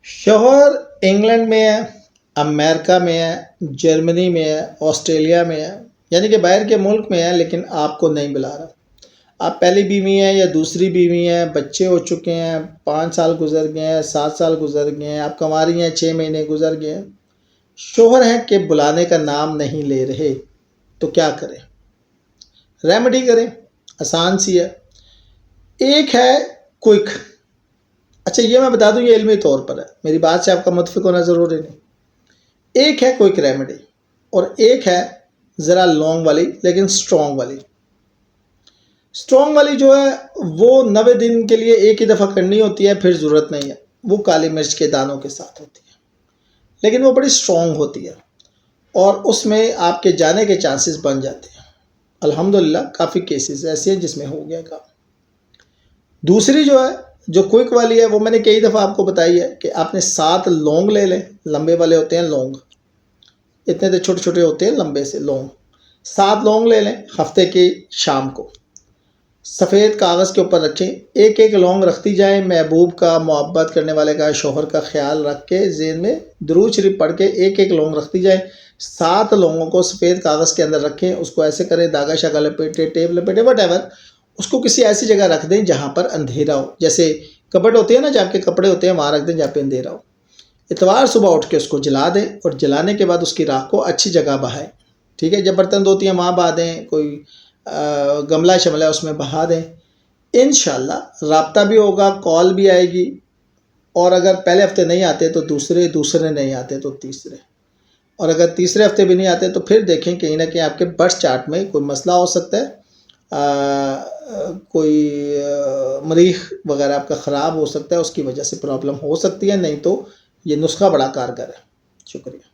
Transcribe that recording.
شوہر انگلینڈ میں ہے، امریکہ میں ہے، جرمنی میں ہے، آسٹریلیا میں ہے، یعنی کہ باہر کے ملک میں ہے، لیکن آپ کو نہیں بلا رہا۔ آپ پہلی بیوی ہیں یا دوسری بیوی ہیں، بچے ہو چکے ہیں، 5 سال گزر گئے ہیں، 7 سال گزر گئے ہیں، آپ کنواری ہیں، 6 مہینے گزر گئے ہیں، شوہر ہیں کہ بلانے کا نام نہیں لے رہے، تو کیا کریں؟ ریمیڈی کریں، آسان سی ہے۔ ایک ہے کوئک۔ اچھا یہ میں بتا دوں، یہ علمی طور پر ہے، میری بات سے آپ کا متفق ہونا ضروری نہیں۔ ایک ہے کوئک ریمیڈی اور ایک ہے ذرا لانگ والی لیکن سٹرونگ والی۔ سٹرونگ والی جو ہے وہ 90 دن کے لیے ایک ہی دفعہ کرنی ہوتی ہے، پھر ضرورت نہیں ہے، وہ کالی مرچ کے دانوں کے ساتھ ہوتی ہے، لیکن وہ بڑی سٹرونگ ہوتی ہے اور اس میں آپ کے جانے کے چانسز بن جاتے ہیں۔ الحمدللہ کافی کیسز ایسے ہیں جس میں ہو گیا کام۔ دوسری جو ہے، جو کوئک والی ہے، وہ میں نے کئی دفعہ آپ کو بتائی ہے کہ آپ نے 7 لونگ لے لیں، لمبے والے ہوتے ہیں لونگ، اتنے تو چھوٹے چھوٹے ہوتے ہیں لمبے سے لونگ، 7 لونگ لے لیں، ہفتے کی شام کو سفید کاغذ کے اوپر رکھیں، ایک ایک لونگ رکھتی جائیں، محبوب کا، محبت کرنے والے کا، شوہر کا خیال رکھ کے ذہن میں درود شریف پڑھ کے ایک ایک لونگ رکھتی جائیں۔ 7 لونگوں کو سفید کاغذ کے اندر رکھیں، اس کو ایسے کریں، دھاگا شاگا لپیٹے، ٹیپ لپیٹے، وٹ ایور، اس کو کسی ایسی جگہ رکھ دیں جہاں پر اندھیرا ہو، جیسے کبڈ ہوتے ہیں نا جہاں کے کپڑے ہوتے ہیں، وہاں رکھ دیں جہاں پہ اندھیرا ہو۔ اتوار صبح اٹھ کے اس کو جلا دیں اور جلانے کے بعد اس کی راکھ کو اچھی جگہ بہائیں، ٹھیک ہے؟ جب برتن دھوتی ہیں وہاں بہا دیں، کوئی گملہ شملہ اس میں بہا دیں، انشاءاللہ رابطہ بھی ہوگا، کال بھی آئے گی، اور اگر پہلے ہفتے نہیں آتے تو دوسرے نہیں آتے تو تیسرے، اور اگر تیسرے ہفتے بھی نہیں آتے تو پھر دیکھیں کہیں نہ کہیں آپ کے برتھ چارٹ میں کوئی مسئلہ ہو سکتا ہے، کوئی مریخ وغیرہ آپ کا خراب ہو سکتا ہے، اس کی وجہ سے پرابلم ہو سکتی ہے، نہیں تو یہ نسخہ بڑا کارگر ہے۔ شکریہ۔